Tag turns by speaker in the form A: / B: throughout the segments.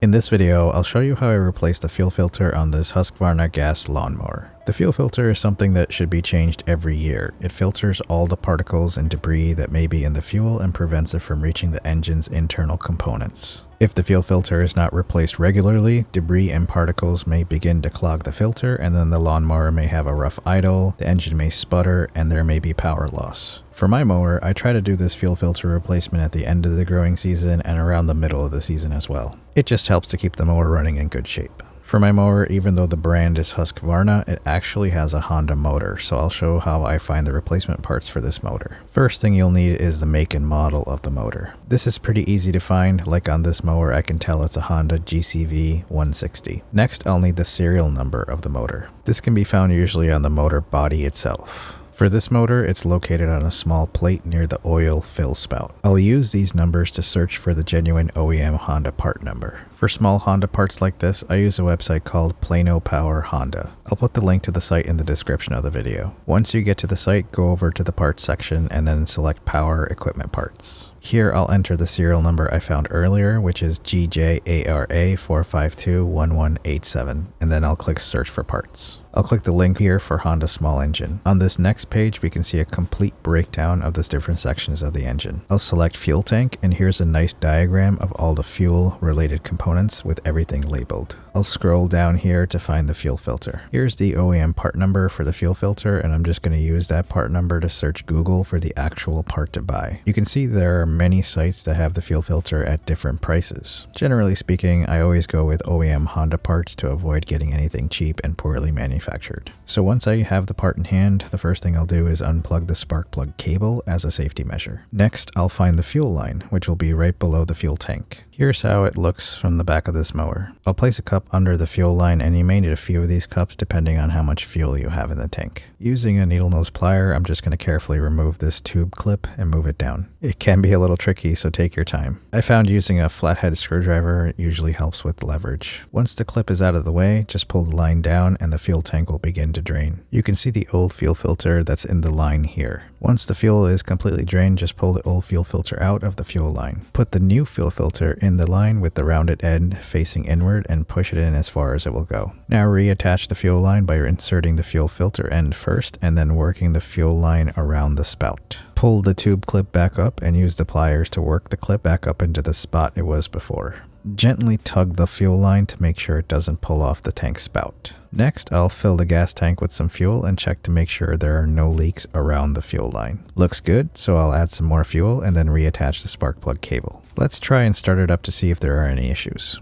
A: In this video, I'll show you how I replaced the fuel filter on this Husqvarna gas lawnmower. The fuel filter is something that should be changed every year. It filters all the particles and debris that may be in the fuel and prevents it from reaching the engine's internal components. If the fuel filter is not replaced regularly, debris and particles may begin to clog the filter, and then the lawnmower may have a rough idle, the engine may sputter, and there may be power loss. For my mower, I try to do this fuel filter replacement at the end of the growing season and around the middle of the season as well. It just helps to keep the mower running in good shape. For my mower, even though the brand is Husqvarna, it actually has a Honda motor, so I'll show how I find the replacement parts for this motor. First thing you'll need is the make and model of the motor. This is pretty easy to find, like on this mower I can tell it's a Honda GCV 160. Next, I'll need the serial number of the motor. This can be found usually on the motor body itself. For this motor, it's located on a small plate near the oil fill spout. I'll use these numbers to search for the genuine OEM Honda part number. For small Honda parts like this, I use a website called Plano Power Honda. I'll put the link to the site in the description of the video. Once you get to the site, go over to the parts section and then select Power Equipment Parts. Here I'll enter the serial number I found earlier, which is GJARA4521187, and then I'll click Search for Parts. I'll click the link here for Honda small engine. On this next page, we can see a complete breakdown of the different sections of the engine. I'll select fuel tank, and here's a nice diagram of all the fuel related components with everything labeled. I'll scroll down here to find the fuel filter. Here's the OEM part number for the fuel filter, and I'm just going to use that part number to search Google for the actual part to buy. You can see there are many sites that have the fuel filter at different prices. Generally speaking, I always go with OEM Honda parts to avoid getting anything cheap and poorly manufactured. So once I have the part in hand, the first thing I'll do is unplug the spark plug cable as a safety measure. Next, I'll find the fuel line, which will be right below the fuel tank. Here's how it looks from the back of this mower. I'll place a cup under the fuel line, and you may need a few of these cups depending on how much fuel you have in the tank. Using a needle nose plier, I'm just going to carefully remove this tube clip and move it down. It can be a little tricky, so take your time. I found using a flathead screwdriver usually helps with leverage. Once the clip is out of the way, just pull the line down and the fuel tank will begin to drain. You can see the old fuel filter that's in the line here. Once the fuel is completely drained, just pull the old fuel filter out of the fuel line. Put the new fuel filter in the line with the rounded end facing inward and push it in as far as it will go. Now reattach the fuel line by inserting the fuel filter end first and then working the fuel line around the spout. Pull the tube clip back up and use the pliers to work the clip back up into the spot it was before. Gently tug the fuel line to make sure it doesn't pull off the tank spout. Next, I'll fill the gas tank with some fuel and check to make sure there are no leaks around the fuel line. Looks good, so I'll add some more fuel and then reattach the spark plug cable. Let's try and start it up to see if there are any issues.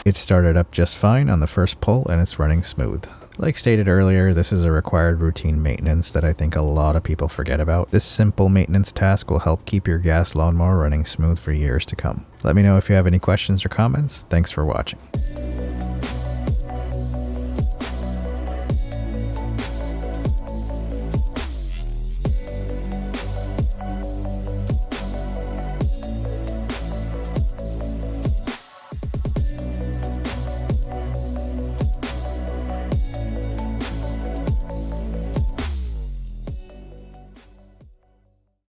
A: It started up just fine on the first pull and it's running smooth. Like stated earlier, this is a required routine maintenance that I think a lot of people forget about. This simple maintenance task will help keep your gas lawnmower running smooth for years to come. Let me know if you have any questions or comments. Thanks for watching.